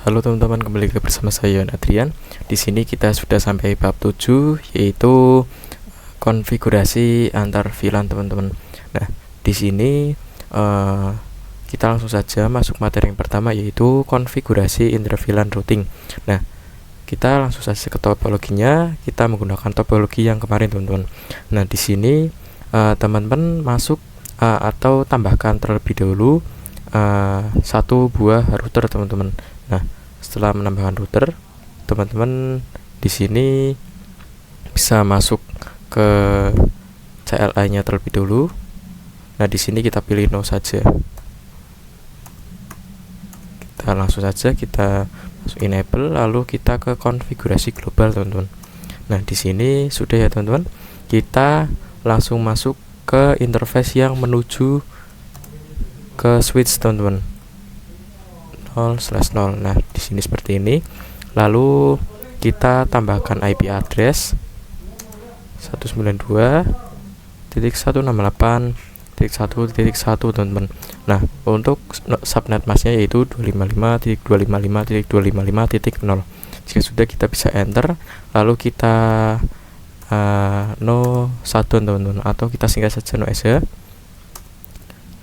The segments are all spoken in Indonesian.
Halo teman-teman, kembali lagi bersama saya Adrian. Di sini kita sudah sampai bab 7, yaitu konfigurasi antar VLAN teman-teman. Nah, di sini kita langsung saja masuk materi yang pertama, yaitu konfigurasi inter VLAN routing. Nah, kita langsung saja ke topologinya. Kita menggunakan topologi yang kemarin teman-teman. Nah, di sini teman-teman masuk atau tambahkan terlebih dahulu satu buah router teman-teman. Nah, setelah menambahkan router, teman-teman di sini bisa masuk ke CLI-nya terlebih dahulu. Nah, di sini kita pilih no saja. Kita langsung saja kita masuk enable, lalu kita ke konfigurasi global teman-teman. Nah, di sini sudah ya teman-teman. Kita langsung masuk ke interface yang menuju ke switch teman-teman. 0/0. Nah, di sini seperti ini. Lalu kita tambahkan IP address 192.168.1.1 teman-teman. Nah, untuk subnet masknya yaitu 255.255.255.0. Jika sudah, kita bisa enter, lalu kita no 1 teman-teman, atau kita singkat saja no SH.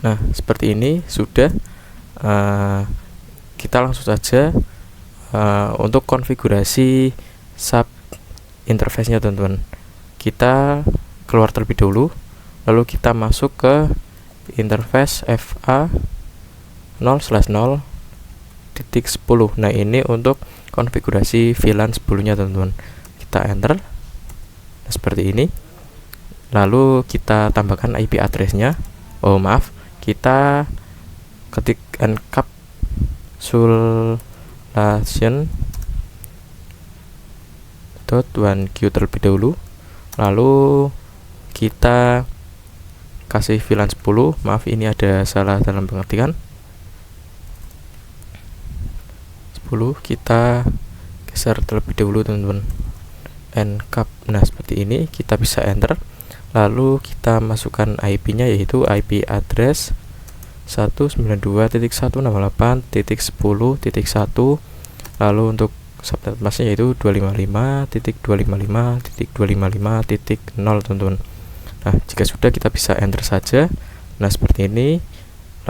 Nah, seperti ini sudah. Kita langsung saja untuk konfigurasi sub interface-nya teman-teman. Kita keluar terlebih dahulu, lalu kita masuk ke interface FA 0/0.10. Nah, ini untuk konfigurasi VLAN 10-nya teman-teman. Kita enter. Nah, seperti ini. Lalu kita tambahkan IP address-nya. Kita ketik encapsulation.1q terlebih dahulu, lalu kita kasih VLAN 10. Maaf, ini ada salah dalam pengertian. 10 kita geser terlebih dahulu teman-teman, encap. Nah, seperti ini. Kita bisa enter, lalu kita masukkan IP-nya yaitu IP address 192.168.10.1. lalu untuk subnet masknya yaitu 255.255.255.0 teman-teman. Nah, jika sudah, kita bisa enter saja. Nah, seperti ini.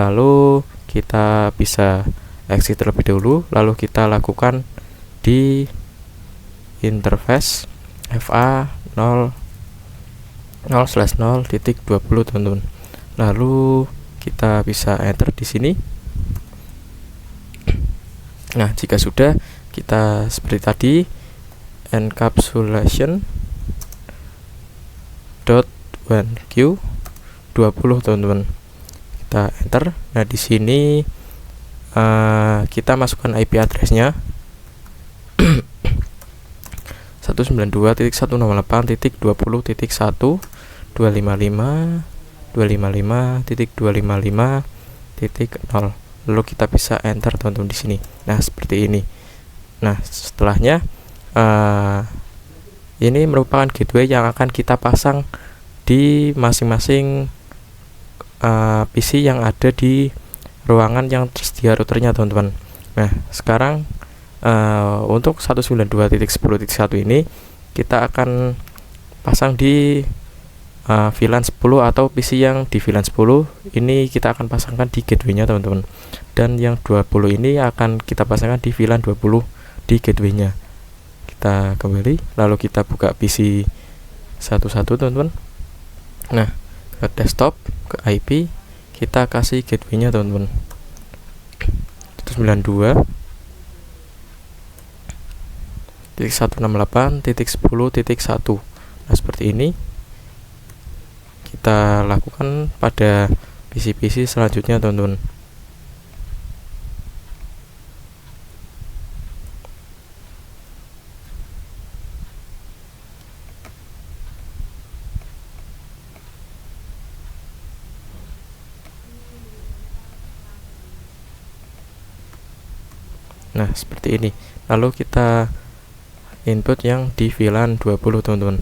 Lalu kita bisa exit terlebih dahulu, lalu kita lakukan di interface FA 0/0.20 teman-teman. Lalu kita bisa enter di sini. Nah, jika sudah, kita seperti tadi encapsulation.1q 20 teman-teman. Kita enter. Nah, di sini kita masukkan IP address-nya 192.168.20.1 255.255.0. lalu kita bisa enter teman-teman di sini. Nah, seperti ini. Nah, setelahnya ini merupakan gateway yang akan kita pasang di masing-masing PC yang ada di ruangan yang tersedia routernya teman-teman. Nah, sekarang untuk 192.10.1 ini kita akan pasang di VLAN 10 atau PC yang di VLAN 10 ini kita akan pasangkan di gateway-nya teman-teman, dan yang 20 ini akan kita pasangkan di VLAN 20 di gateway-nya. Kita kembali, lalu kita buka PC satu-satu teman-teman. Nah, ke desktop, ke IP, kita kasih gateway-nya teman-teman 192.168.10.1. Nah, seperti ini. Kita lakukan pada PC-PC selanjutnya teman-teman. Nah, seperti ini. Lalu kita input yang di VLAN 20 teman-teman.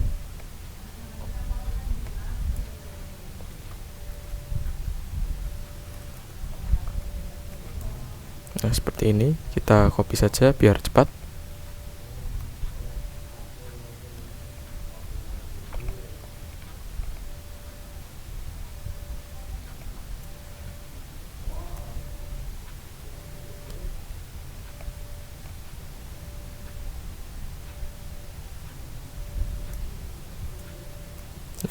Nah, seperti seperti ini. Kita copy saja biar cepat.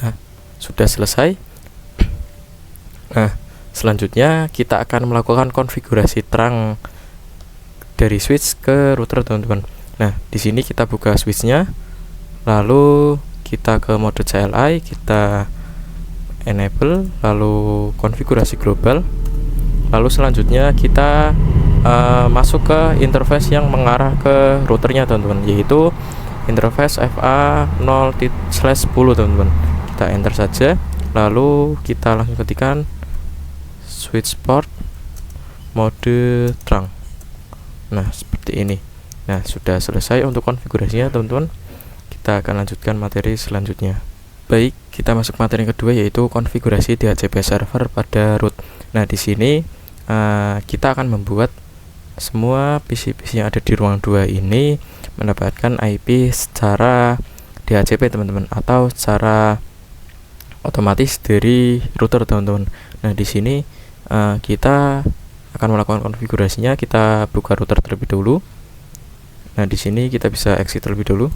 Nah, sudah selesai. Nah, selanjutnya kita akan melakukan konfigurasi terang dari switch ke router, teman-teman. Nah, di sini kita buka switchnya, lalu kita ke mode CLI, kita enable, lalu konfigurasi global, lalu selanjutnya kita masuk ke interface yang mengarah ke routernya, teman-teman, yaitu interface FA0/10, teman-teman. Kita enter saja, lalu kita langsung ketikkan switch port mode terang. Nah, seperti ini. Nah, sudah selesai untuk konfigurasinya, teman-teman. Kita akan lanjutkan materi selanjutnya. Baik, kita masuk materi yang kedua, yaitu konfigurasi DHCP server pada root. Nah, di sini kita akan membuat semua PC-PC yang ada di ruang 2 ini mendapatkan IP secara DHCP, teman-teman, atau secara otomatis dari router, teman-teman. Nah, di sini kita akan melakukan konfigurasinya. Kita buka router terlebih dahulu. Nah, di sini kita bisa exit terlebih dulu.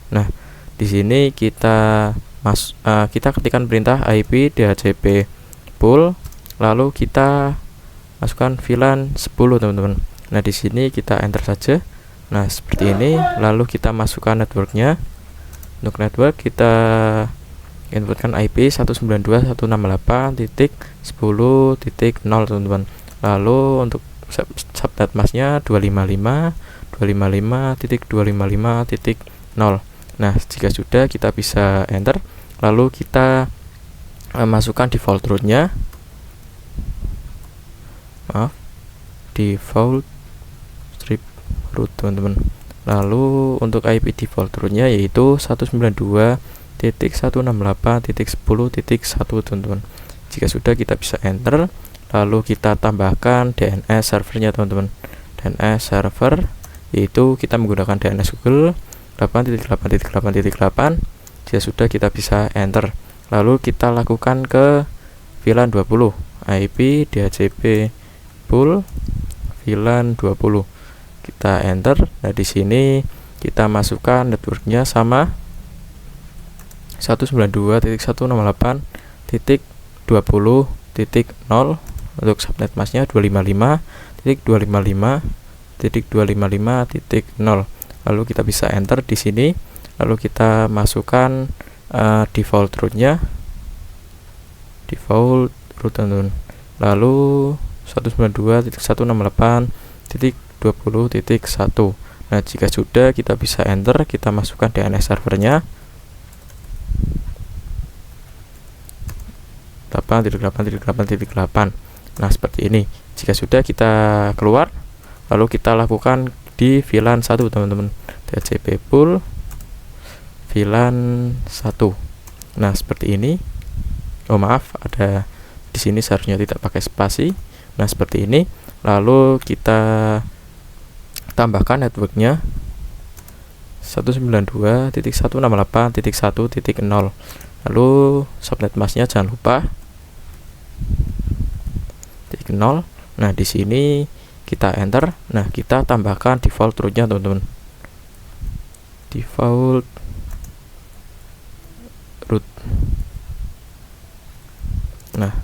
Nah, di sini kita ketikkan perintah IP DHCP pool, lalu kita masukkan VLAN 10, teman-teman. Nah, di sini kita enter saja. Nah, seperti ini. Lalu kita masukkan networknya. Untuk network kita inputkan IP 192.168.10.0, teman-teman. Lalu untuk subnet masknya 255.255.255.0. Nah, jika sudah, kita bisa enter, lalu kita masukkan default rootnya, default strip root, teman-teman. Lalu untuk IP default rootnya yaitu 192.168.10.1, teman-teman. Jika sudah, kita bisa enter, lalu kita tambahkan DNS servernya, teman-teman. DNS server yaitu kita menggunakan DNS Google 8.8.8.8. Jika sudah, kita bisa enter, lalu kita lakukan ke VLAN 20, IP DHCP pool VLAN 20. Kita enter. Nah, di sini kita masukkan networknya sama 192.168.20.0. Untuk subnet masknya 255.255.255.0. Lalu kita bisa enter di sini. Lalu kita masukkan default rootnya, default root, teman-teman. Lalu 192.168.20.1. Nah, jika sudah, kita bisa enter, kita masukkan DNS servernya 8.8.8.8. Nah, seperti ini. Jika sudah, kita keluar, lalu kita lakukan di VLAN 1, teman-teman. DHCP pool VLAN 1. Nah, seperti ini. Oh, maaf, ada di sini seharusnya tidak pakai spasi. Nah, seperti ini. Lalu kita tambahkan networknya 192.168.1.0. Lalu subnet masknya jangan lupa 0. Nah, di sini kita enter. Nah, kita tambahkan default rootnya, teman-teman. Default root. Nah,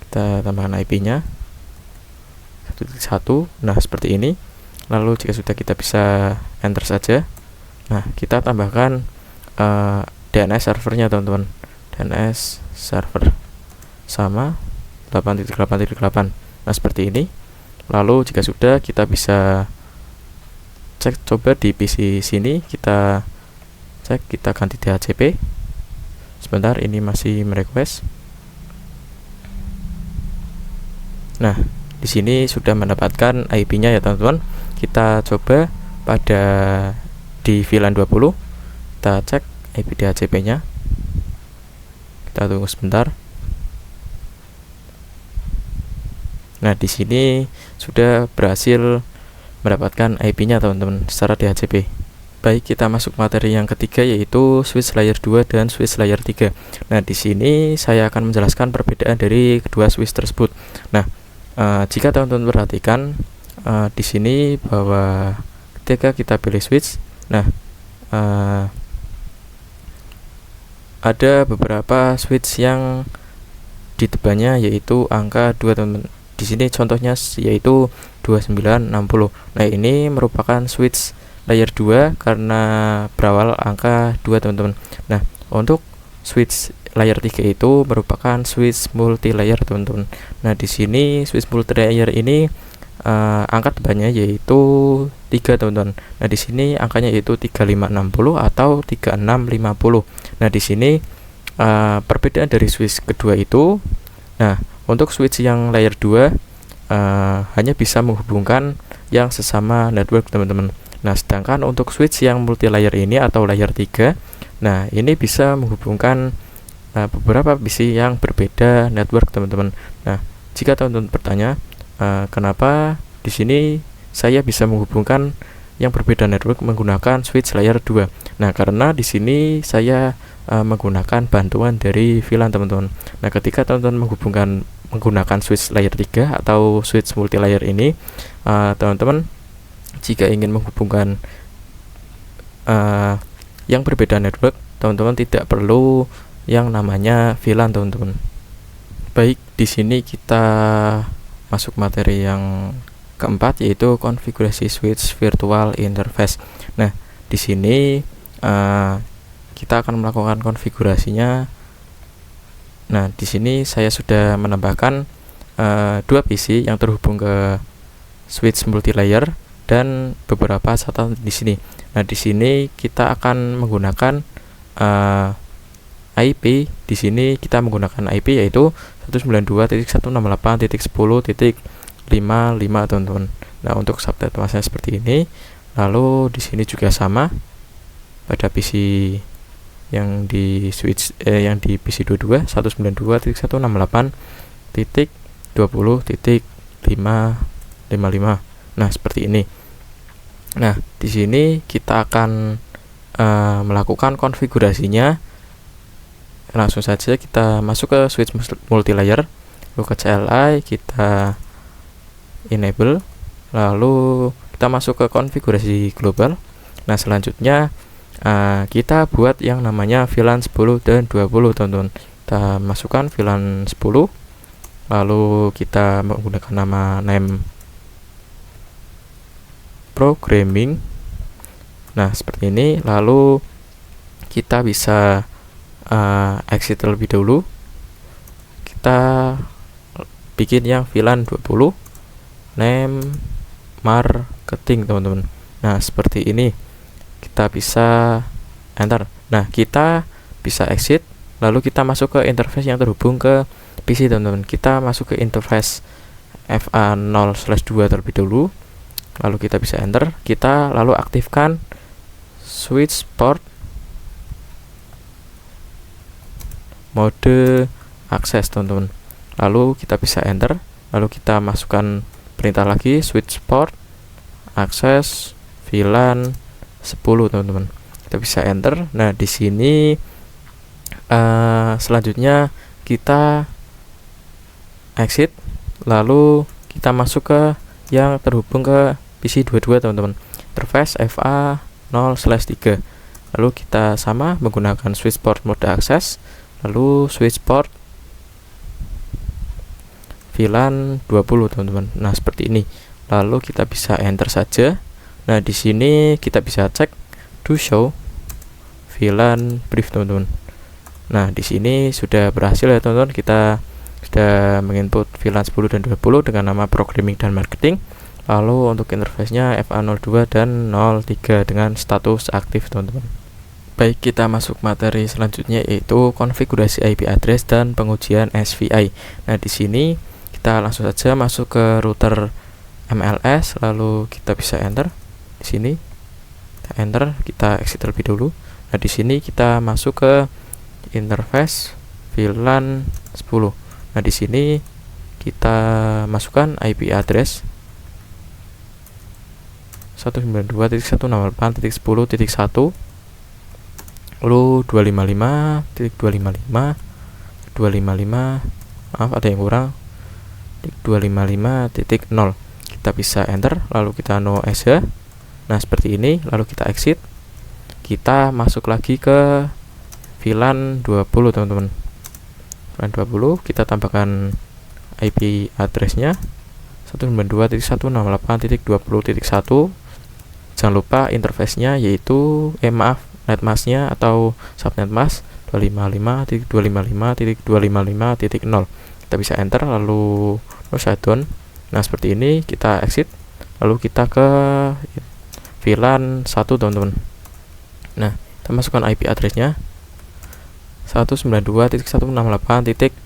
kita tambahkan IP-nya 1.1. Nah, seperti ini. Lalu jika sudah, kita bisa enter saja. Nah, kita tambahkan DNS servernya, teman-teman. DNS server sama 8.8.8. Nah, seperti ini. Lalu jika sudah, kita bisa cek coba di PC sini. Kita cek, kita ganti DHCP. Sebentar, ini masih merequest. Nah, di sini sudah mendapatkan IP-nya ya, teman-teman. Kita coba pada di VLAN 20. Kita cek IP DHCP-nya. Kita tunggu sebentar. Nah, di sini sudah berhasil mendapatkan IP-nya teman-teman secara DHCP. Baik, kita masuk materi yang ketiga, yaitu switch layer 2 dan switch layer 3. Nah, di sini saya akan menjelaskan perbedaan dari kedua switch tersebut. Nah, jika teman-teman perhatikan di sini bahwa ketika kita pilih switch, nah ada beberapa switch yang di depannya yaitu angka 2 teman-teman. Di sini contohnya yaitu 2960. Nah, ini merupakan switch layer 2 karena berawal angka 2 teman-teman. Nah, untuk switch layer 3 itu merupakan switch multi layer teman-teman. Nah, di sini switch multi layer ini angka depannya yaitu 3 teman-teman. Nah, di sini angkanya yaitu 3560 atau 3650. Nah, di sini perbedaan dari switch kedua itu, nah untuk switch yang layer 2 hanya bisa menghubungkan yang sesama network teman-teman. Nah, sedangkan untuk switch yang multi layer ini atau layer 3, nah ini bisa menghubungkan beberapa PC yang berbeda network teman-teman. Nah, jika teman-teman bertanya kenapa di sini saya bisa menghubungkan yang berbeda network menggunakan switch layer 2. Nah, karena di sini saya menggunakan bantuan dari VLAN teman-teman. Nah, ketika teman-teman menggunakan switch layer 3 atau switch multi layer ini, teman-teman jika ingin menghubungkan yang berbeda network, teman-teman tidak perlu yang namanya VLAN teman-teman. Baik, di sini kita masuk materi yang keempat, yaitu konfigurasi switch virtual interface. Nah, di sini kita akan melakukan konfigurasinya. Nah, di sini saya sudah menambahkan 2 PC yang terhubung ke switch multi layer dan beberapa catatan di sini. Nah, di sini kita akan menggunakan IP. Di sini kita menggunakan IP yaitu 192.168.10.55 teman-teman. Nah, untuk subnet masnya seperti ini. Lalu di sini juga sama pada PC yang di switch yang di PC 22 192.168.20.555. Nah, seperti ini. Nah, di sini kita akan melakukan konfigurasinya. Langsung saja kita masuk ke switch multi layer, lalu ke CLI kita enable, lalu kita masuk ke konfigurasi global. Nah, selanjutnya kita buat yang namanya VLAN 10 dan 20 teman-teman. Kita masukkan VLAN 10, lalu kita menggunakan name programming. Nah, seperti ini. Lalu kita bisa exit terlebih dahulu. Kita bikin yang VLAN 20 name marketing teman-teman. Nah, seperti ini. Kita bisa enter. Nah, kita bisa exit, lalu kita masuk ke interface yang terhubung ke PC teman-teman. Kita masuk ke interface FA0/2 terlebih dahulu, lalu kita bisa enter. Kita lalu aktifkan switch port mode akses teman-teman, lalu kita bisa enter. Lalu kita masukkan perintah lagi switch port akses VLAN 10 teman-teman. Kita bisa enter. Nah, di sini selanjutnya kita exit, lalu kita masuk ke yang terhubung ke PC 22 teman-teman, interface FA0/3. Lalu kita sama menggunakan switch port mode akses, lalu switch port VLAN 20 teman-teman. Nah, seperti ini. Lalu kita bisa enter saja. Nah, di sini kita bisa cek to show VLAN brief teman-teman. Nah, di sini sudah berhasil ya teman-teman. Kita sudah menginput VLAN 10 dan 20 dengan nama programming dan marketing. Lalu untuk interface-nya FA02 dan 03 dengan status aktif teman-teman. Baik, kita masuk materi selanjutnya, yaitu konfigurasi IP address dan pengujian SVI. Nah, di sini kita langsung saja masuk ke router MLS, lalu kita bisa enter. Di sini kita enter, kita exit terlebih dahulu. Nah, di sini kita masuk ke interface VLAN 10. Nah, di sini kita masukkan IP address. 192.168.10.1, lalu 255.255, 255, maaf ada yang kurang, 255.0. Kita bisa enter, lalu kita no sh. Nah seperti ini, lalu kita exit. Kita masuk lagi ke VLAN 20 teman-teman. VLAN 20 kita tambahkan IP addressnya 192.168.20.1. Jangan lupa interface-nya yaitu netmask-nya atau subnet mask 255.255.255.0. Kita bisa enter, lalu no shutdown. Nah seperti ini, kita exit, lalu kita ke VLAN 1 teman-teman. Nah kita masukkan IP addressnya 192.168.1.1,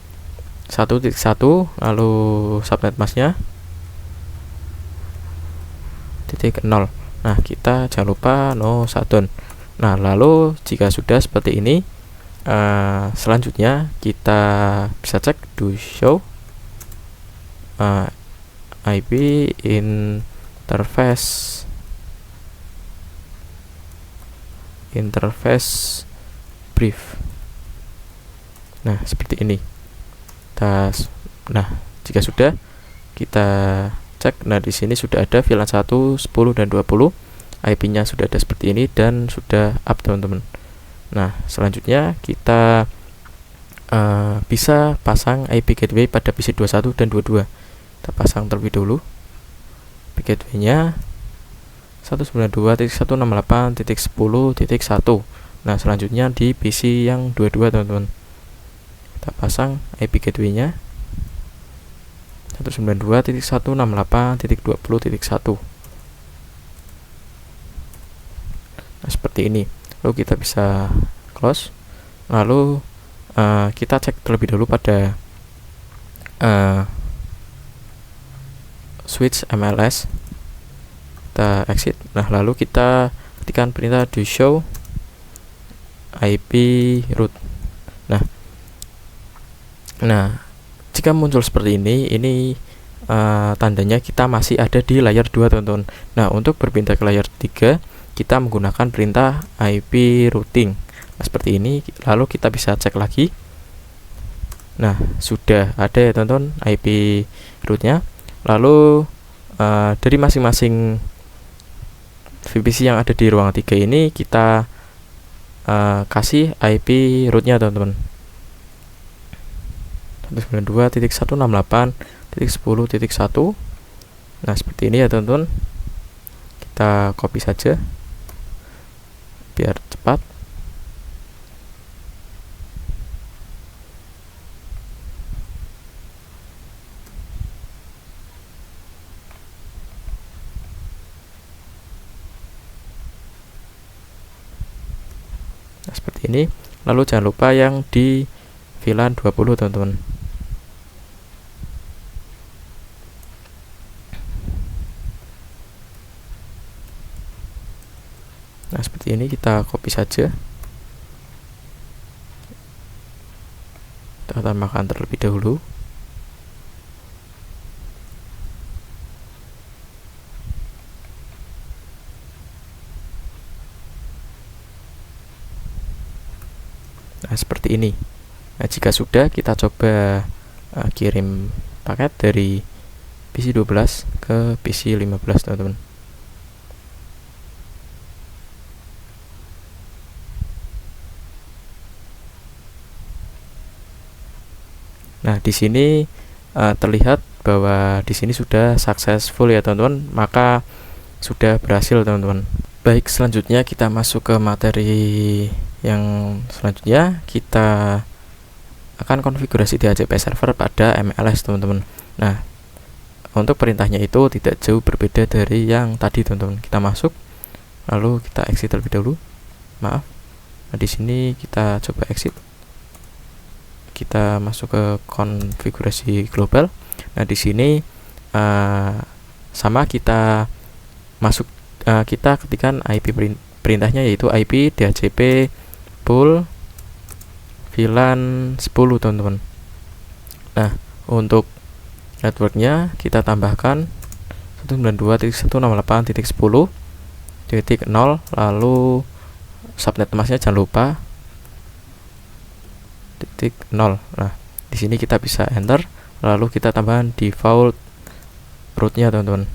lalu subnet masknya .0. Nah kita jangan lupa no shutdown. Nah lalu jika sudah seperti ini, selanjutnya kita bisa cek do show IP interface brief. Nah seperti ini. Nah jika sudah, kita cek. Nah di sini sudah ada VLAN 1, 10 dan 20. IP-nya sudah ada seperti ini dan sudah up teman-teman. Nah selanjutnya kita bisa pasang IP gateway pada PC 21 dan 22. Kita pasang terlebih dahulu. IP gateway-nya 192.168.10.1. Nah selanjutnya di PC yang 22 teman-teman. Kita pasang IP gateway-nya 192.168.20.1. Nah seperti ini. Lalu kita bisa close. Lalu kita cek terlebih dahulu pada switch MLS. Kita exit. Nah lalu kita ketikkan perintah do show IP root. Nah jika muncul seperti ini tandanya kita masih ada di layar 2 teman-teman. Nah untuk berpindah ke layar 3, kita menggunakan perintah IP routing. Nah seperti ini, lalu kita bisa cek lagi. Nah sudah ada ya teman-teman IP rootnya. Lalu dari masing-masing VPC yang ada di ruang 3 ini kita kasih IP rootnya teman-teman, 192.168.10.1. Nah seperti ini ya teman-teman. Kita copy saja biar cepat. Nah seperti ini. Lalu jangan lupa yang di VLAN 20 teman-teman. Nah seperti ini, kita copy saja. Kita tambahkan terlebih dahulu. Nah seperti ini. Nah jika sudah, kita coba kirim paket dari PC 12 ke PC 15 teman-teman. Nah di sini terlihat bahwa di sini sudah successful ya teman-teman, maka sudah berhasil teman-teman. Baik, selanjutnya kita masuk ke materi yang selanjutnya. Kita akan konfigurasi DHCP server pada MLS teman-teman. Nah untuk perintahnya itu tidak jauh berbeda dari yang tadi teman-teman. Kita masuk, lalu kita exit terlebih dahulu. Maaf. Nah di sini kita coba exit. Kita masuk ke konfigurasi global. Nah di sini sama, kita masuk, kita ketikkan IP perintahnya yaitu IP DHCP pool VLAN 10 teman-teman. Nah untuk networknya kita tambahkan 192.168.10. titik 0, lalu subnet masknya jangan lupa titik 0. Nah, di sini kita bisa enter, lalu kita tambahkan default rootnya teman-teman,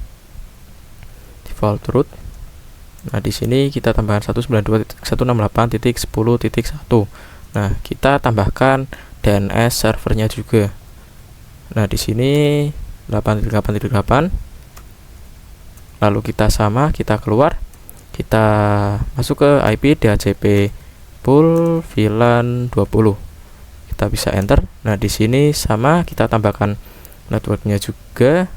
default root. Nah, di sini kita tambahkan 192.168.10.1. Nah, kita tambahkan DNS servernya juga. Nah, di sini 8.8.8. Lalu kita keluar, kita masuk ke IP DHCP pool VLAN 20. Kita bisa enter. Nah, di sini sama, kita tambahkan networknya juga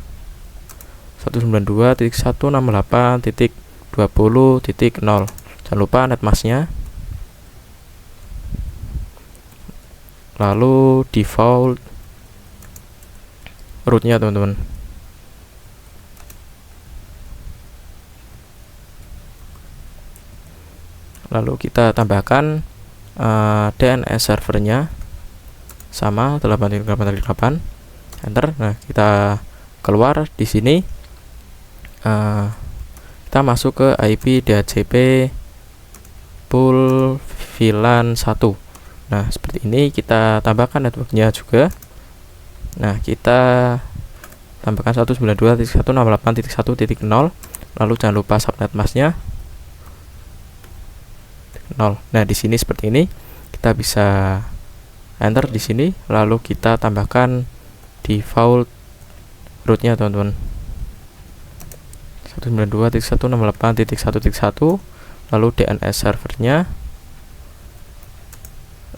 192.168.20.0. Jangan lupa netmasknya, lalu default rootnya teman-teman. Lalu kita tambahkan DNS servernya sama 8.8.8, enter. Nah, kita keluar. Di sini kita masuk ke IP DHCP pool VLAN 1. Nah, seperti ini. Kita tambahkan networknya juga. Nah, kita tambahkan 192.168.1.0, lalu jangan lupa subnet masknya 0. Nah, di sini seperti ini. Kita bisa enter di sini, lalu kita tambahkan default rootnya teman-teman, 192.168.1.1, lalu DNS servernya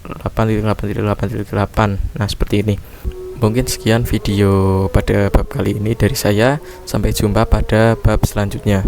8.8.8.8. Nah, seperti ini. Mungkin sekian video pada bab kali ini dari saya. Sampai jumpa pada bab selanjutnya.